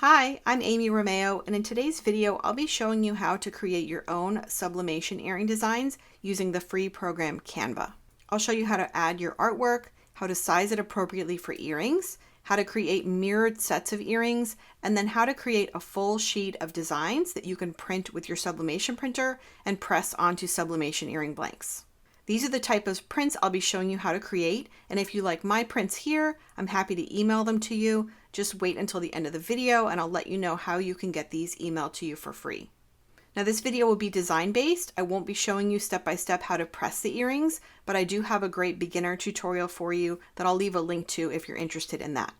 Hi, I'm Amy Romeo, and in today's video, I'll be showing you how to create your own sublimation earring designs using the free program Canva. I'll show you how to add your artwork, how to size it appropriately for earrings, how to create mirrored sets of earrings, and then how to create a full sheet of designs that you can print with your sublimation printer and press onto sublimation earring blanks. These are the type of prints I'll be showing you how to create, and if you like my prints here, I'm happy to email them to you. Just wait until the end of the video and I'll let you know how you can get these emailed to you for free. Now this video will be design based. I won't be showing you step by step how to press the earrings, but I do have a great beginner tutorial for you that I'll leave a link to if you're interested in that.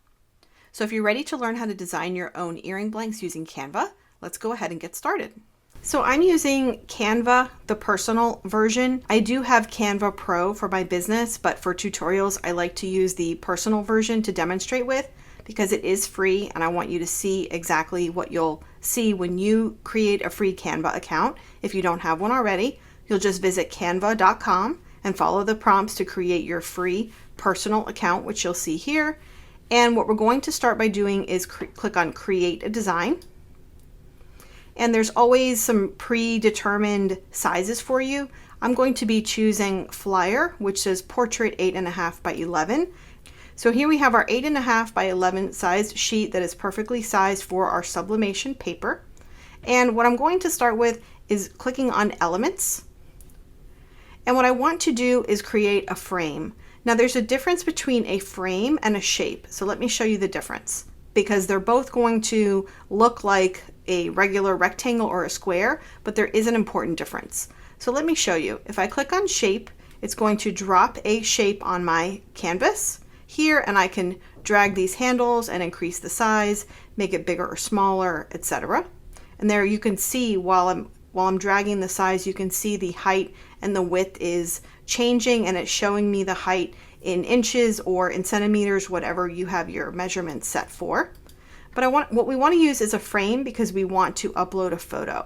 So if you're ready to learn how to design your own earring blanks using Canva, let's go ahead and get started. So I'm using Canva, the personal version. I do have Canva Pro for my business, but for tutorials, I like to use the personal version to demonstrate with because it is free and I want you to see exactly what you'll see when you create a free Canva account. If you don't have one already, you'll just visit canva.com and follow the prompts to create your free personal account, which you'll see here. And what we're going to start by doing is click on Create a Design. And there's always some predetermined sizes for you. I'm going to be choosing Flyer, which says Portrait 8.5 by 11. So here we have our 8.5 by 11 size sheet that is perfectly sized for our sublimation paper. And what I'm going to start with is clicking on Elements. And what I want to do is create a frame. Now there's a difference between a frame and a shape. So let me show you the difference, because they're both going to look like a regular rectangle or a square, but there is an important difference. So let me show you. If I click on Shape, it's going to drop a shape on my canvas here, and I can drag these handles and increase the size, make it bigger or smaller, etc. And there you can see while I'm dragging the size, you can see the height and the width is changing, and it's showing me the height in inches or in centimeters, whatever you have your measurements set for. But what we want to use is a frame because we want to upload a photo.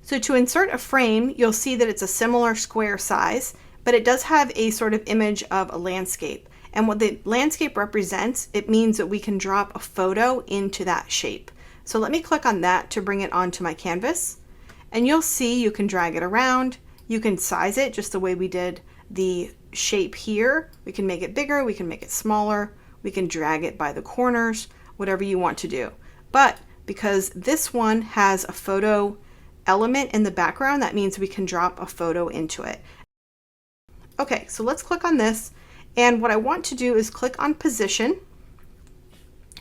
So to insert a frame, you'll see that it's a similar square size, but it does have a sort of image of a landscape. And what the landscape represents, it means that we can drop a photo into that shape. So let me click on that to bring it onto my canvas. And you'll see you can drag it around. You can size it just the way we did the shape here. We can make it bigger, we can make it smaller, we can drag it by the corners, whatever you want to do. But because this one has a photo element in the background, that means we can drop a photo into it. Okay, so let's click on this. And what I want to do is click on Position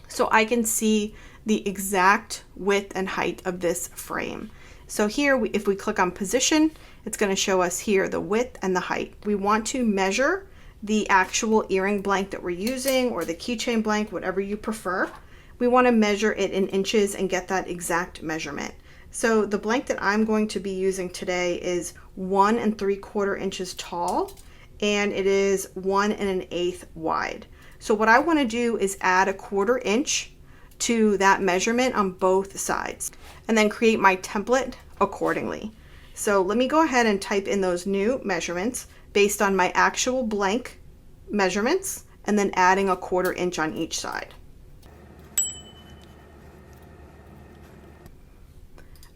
so I can see the exact width and height of this frame. So here, if we click on Position, it's going to show us here the width and the height. We want to measure the actual earring blank that we're using, or the keychain blank, whatever you prefer. We want to measure it in inches and get that exact measurement. So the blank that I'm going to be using today is 1 3/4 inches tall, and it is 1 1/8 wide. So what I want to do is add 1/4 inch to that measurement on both sides, and then create my template accordingly. So let me go ahead and type in those new measurements based on my actual blank measurements, and then adding 1/4 inch on each side.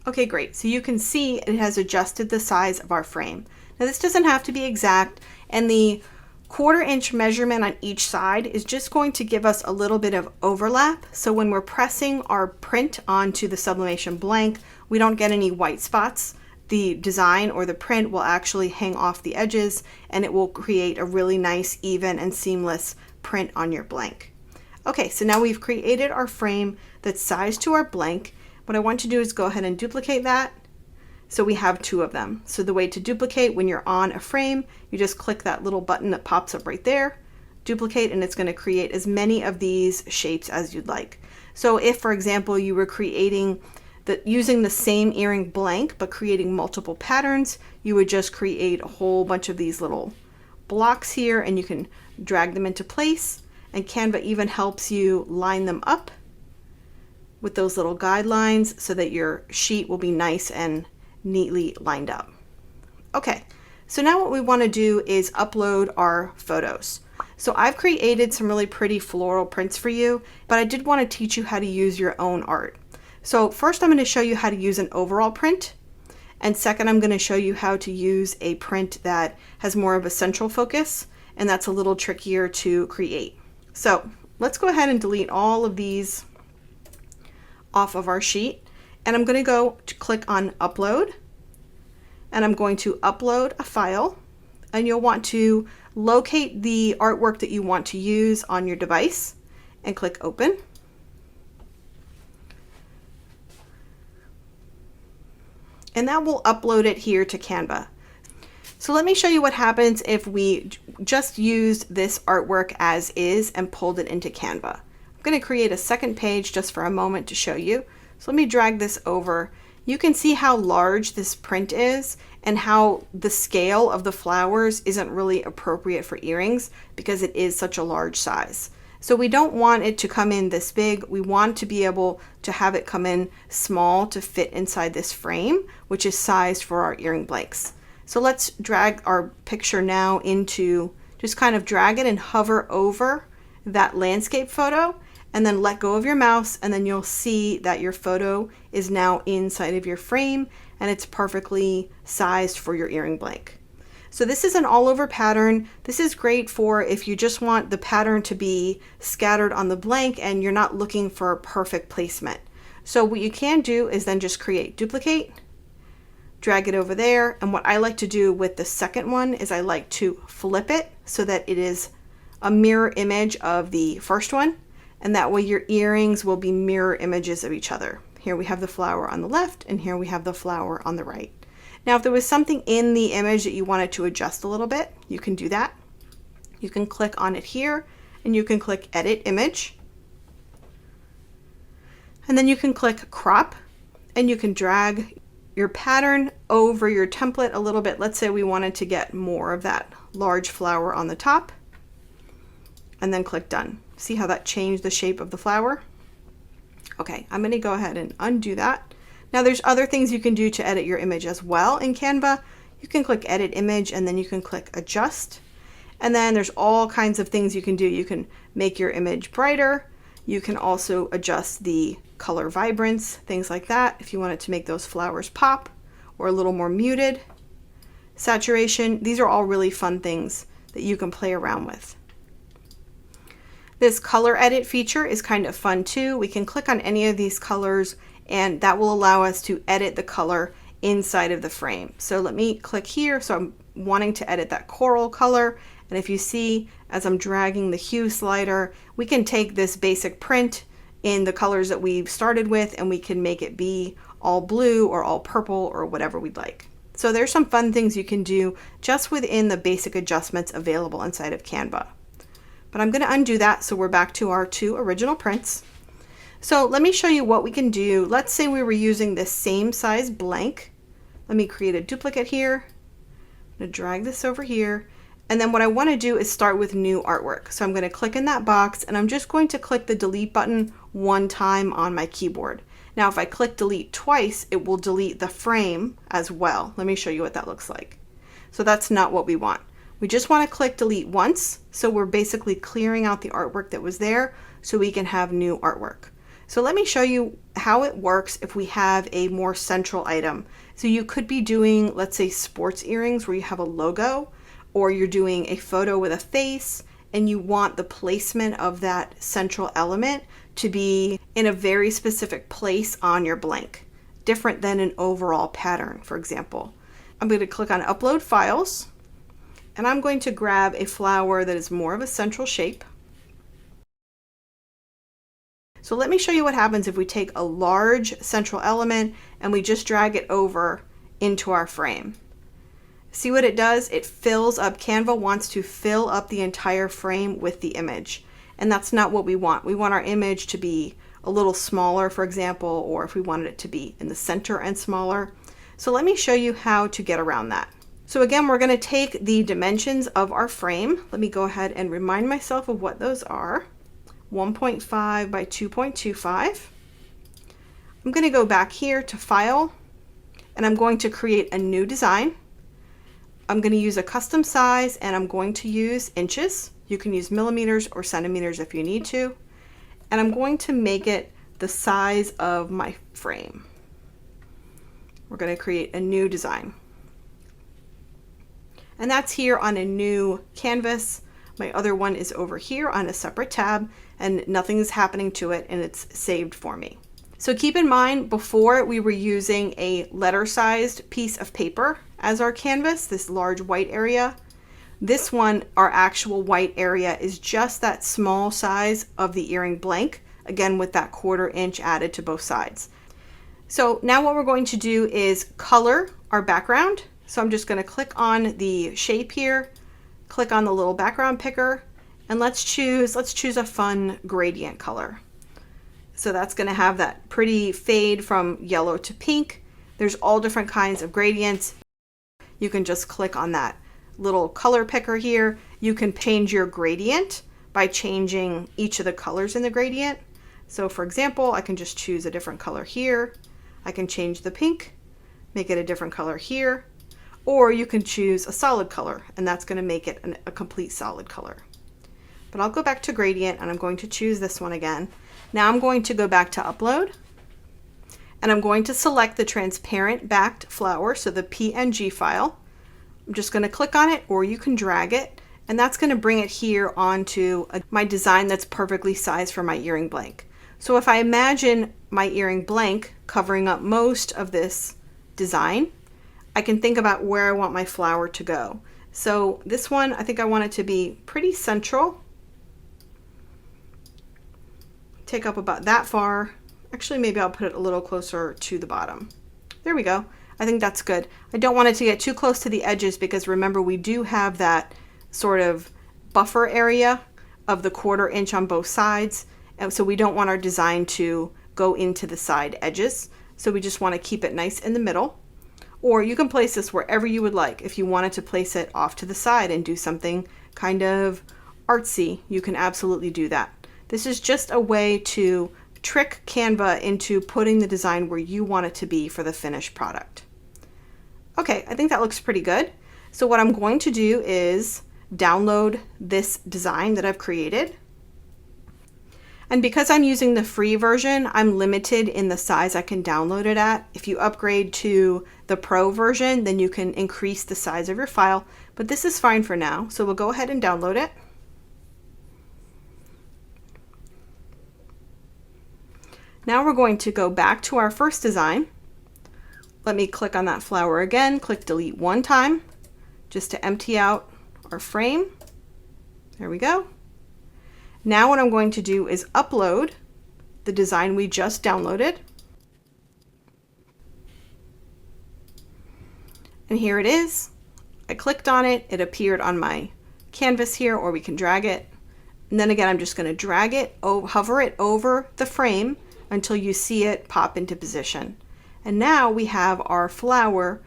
Okay, great. So you can see it has adjusted the size of our frame. Now this doesn't have to be exact, and the 1/4 inch measurement on each side is just going to give us a little bit of overlap. So when we're pressing our print onto the sublimation blank, we don't get any white spots. The design or the print will actually hang off the edges, and it will create a really nice, even and seamless print on your blank. Okay, so now we've created our frame that's sized to our blank. What I want to do is go ahead and duplicate that. So we have 2 of them. So the way to duplicate, when you're on a frame, you just click that little button that pops up right there, duplicate, and it's going to create as many of these shapes as you'd like. So if, for example, you were creating using the same earring blank but creating multiple patterns, you would just create a whole bunch of these little blocks here, and you can drag them into place, and Canva even helps you line them up with those little guidelines so that your sheet will be nice and neatly lined up. Okay, so now what we want to do is upload our photos. So I've created some really pretty floral prints for you, but I did want to teach you how to use your own art. So first I'm going to show you how to use an overall print. And second, I'm going to show you how to use a print that has more of a central focus, and that's a little trickier to create. So let's go ahead and delete all of these off of our sheet. And I'm going to go to click on upload, and I'm going to upload a file, and you'll want to locate the artwork that you want to use on your device and click open. And that will upload it here to Canva. So let me show you what happens if we just used this artwork as is and pulled it into Canva. I'm going to create a second page just for a moment to show you. So let me drag this over. You can see how large this print is and how the scale of the flowers isn't really appropriate for earrings because it is such a large size. So we don't want it to come in this big. We want to be able to have it come in small to fit inside this frame, which is sized for our earring blanks. So let's drag our picture now into, just kind of drag it and hover over that landscape photo, and then let go of your mouse, and then you'll see that your photo is now inside of your frame and it's perfectly sized for your earring blank. So this is an all over pattern. This is great for if you just want the pattern to be scattered on the blank and you're not looking for perfect placement. So what you can do is then just create duplicate, drag it over there. And what I like to do with the second one is I like to flip it so that it is a mirror image of the first one. And that way your earrings will be mirror images of each other. Here we have the flower on the left, and here we have the flower on the right. Now, if there was something in the image that you wanted to adjust a little bit, you can do that. You can click on it here, and you can click Edit Image. And then you can click Crop, and you can drag your pattern over your template a little bit. Let's say we wanted to get more of that large flower on the top, and then click Done. See how that changed the shape of the flower? Okay, I'm going to go ahead and undo that. Now there's other things you can do to edit your image as well in Canva. You can click Edit Image, and then you can click Adjust. And then there's all kinds of things you can do. You can make your image brighter. You can also adjust the color vibrance, things like that, if you wanted to make those flowers pop or a little more muted. Saturation, these are all really fun things that you can play around with. This color edit feature is kind of fun too. We can click on any of these colors, and that will allow us to edit the color inside of the frame. So let me click here. So I'm wanting to edit that coral color. And if you see, as I'm dragging the hue slider, we can take this basic print in the colors that we've started with, and we can make it be all blue or all purple or whatever we'd like. So there's some fun things you can do just within the basic adjustments available inside of Canva. But I'm going to undo that, so we're back to our two original prints. So let me show you what we can do. Let's say we were using this same size blank. Let me create a duplicate here. I'm going to drag this over here. And then what I want to do is start with new artwork. So I'm going to click in that box, and I'm just going to click the delete button one time on my keyboard. Now if I click delete twice, it will delete the frame as well. Let me show you what that looks like. So that's not what we want. We just want to click delete once, so we're basically clearing out the artwork that was there so we can have new artwork. So let me show you how it works if we have a more central item. So you could be doing, let's say, sports earrings where you have a logo, or you're doing a photo with a face, and you want the placement of that central element to be in a very specific place on your blank, different than an overall pattern, for example. I'm going to click on Upload Files. And I'm going to grab a flower that is more of a central shape. So let me show you what happens if we take a large central element and we just drag it over into our frame. See what it does? It fills up. Canva wants to fill up the entire frame with the image. And that's not what we want. We want our image to be a little smaller, for example, or if we wanted it to be in the center and smaller. So let me show you how to get around that. So again, we're going to take the dimensions of our frame. Let me go ahead and remind myself of what those are. 1.5 by 2.25. I'm going to go back here to File, and I'm going to create a new design. I'm going to use a custom size, and I'm going to use inches. You can use millimeters or centimeters if you need to. And I'm going to make it the size of my frame. We're going to create a new design. And that's here on a new canvas. My other one is over here on a separate tab, and nothing is happening to it, and it's saved for me. So keep in mind, before we were using a letter-sized piece of paper as our canvas, this large white area. This one, our actual white area, is just that small size of the earring blank, again with that 1/4 inch added to both sides. So now what we're going to do is color our background. So I'm just going to click on the shape here, click on the little background picker, and let's choose a fun gradient color. So that's going to have that pretty fade from yellow to pink. There's all different kinds of gradients. You can just click on that little color picker here. You can change your gradient by changing each of the colors in the gradient. So for example, I can just choose a different color here. I can change the pink, make it a different color here, or you can choose a solid color, and that's going to make it a complete solid color. But I'll go back to gradient, and I'm going to choose this one again. Now I'm going to go back to upload, and I'm going to select the transparent backed flower, so the PNG file. I'm just going to click on it, or you can drag it, and that's going to bring it here onto my design that's perfectly sized for my earring blank. So if I imagine my earring blank covering up most of this design, I can think about where I want my flower to go. So this one, I think I want it to be pretty central. Take up about that far. Actually, maybe I'll put it a little closer to the bottom. There we go. I think that's good. I don't want it to get too close to the edges because remember, we do have that sort of buffer area of the 1/4 inch on both sides. And so we don't want our design to go into the side edges. So we just want to keep it nice in the middle. Or you can place this wherever you would like. If you wanted to place it off to the side and do something kind of artsy, you can absolutely do that. This is just a way to trick Canva into putting the design where you want it to be for the finished product. Okay, I think that looks pretty good. So what I'm going to do is download this design that I've created. And because I'm using the free version, I'm limited in the size I can download it at. If you upgrade to the Pro version, then you can increase the size of your file, but this is fine for now. So we'll go ahead and download it. Now we're going to go back to our first design. Let me click on that flower again, click delete one time, just to empty out our frame. There we go. Now what I'm going to do is upload the design we just downloaded. And here it is. I clicked on it, it appeared on my canvas here, or we can drag it. And then again, I'm just going to drag it, hover it over the frame until you see it pop into position. And now we have our flower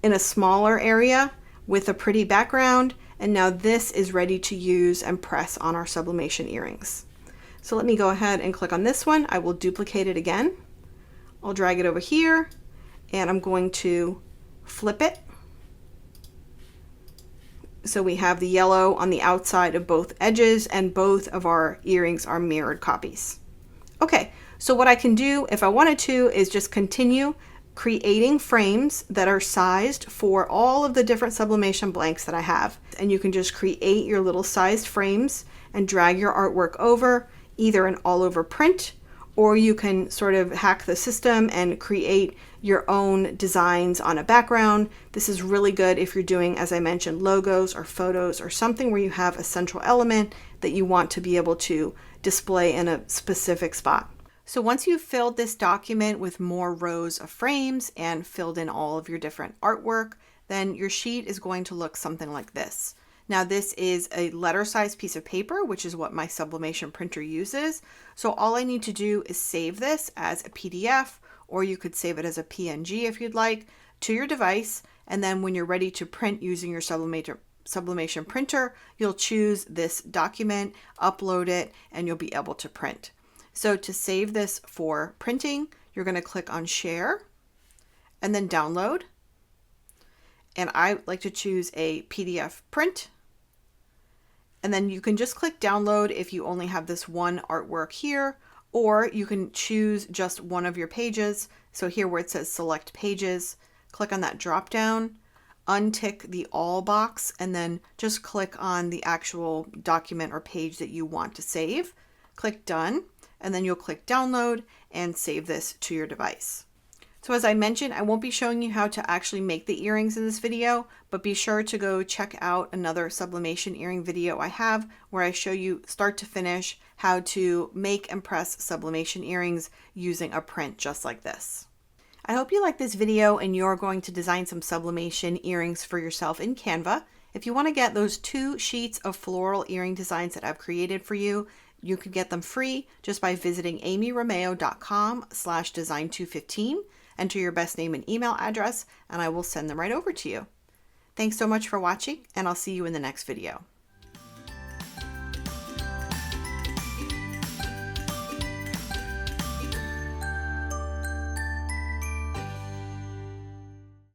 in a smaller area with a pretty background. And now this is ready to use and press on our sublimation earrings. So let me go ahead and click on this one. I will duplicate it again. I'll drag it over here and I'm going to flip it. So we have the yellow on the outside of both edges and both of our earrings are mirrored copies. Okay, so what I can do if I wanted to is just continue creating frames that are sized for all of the different sublimation blanks that I have. And you can just create your little sized frames and drag your artwork over, either an all over print, or you can sort of hack the system and create your own designs on a background. This is really good if you're doing, as I mentioned, logos or photos or something where you have a central element that you want to be able to display in a specific spot. So once you've filled this document with more rows of frames and filled in all of your different artwork, then your sheet is going to look something like this. Now this is a letter-sized piece of paper, which is what my sublimation printer uses. So all I need to do is save this as a PDF, or you could save it as a PNG if you'd like, to your device. And then when you're ready to print using your sublimation printer, you'll choose this document, upload it, and you'll be able to print. So to save this for printing, you're going to click on Share and then Download. And I like to choose a PDF print. And then you can just click download if you only have this one artwork here, or you can choose just one of your pages. So here where it says select pages, click on that drop down, untick the all box, and then just click on the actual document or page that you want to save. Click done, and then you'll click download and save this to your device. So as I mentioned, I won't be showing you how to actually make the earrings in this video, but be sure to go check out another sublimation earring video I have where I show you start to finish how to make and press sublimation earrings using a print just like this. I hope you like this video and you're going to design some sublimation earrings for yourself in Canva. If you want to get those 2 sheets of floral earring designs that I've created for you, you can get them free just by visiting amyromeo.com/design215. Enter your best name and email address, and I will send them right over to you. Thanks so much for watching, and I'll see you in the next video.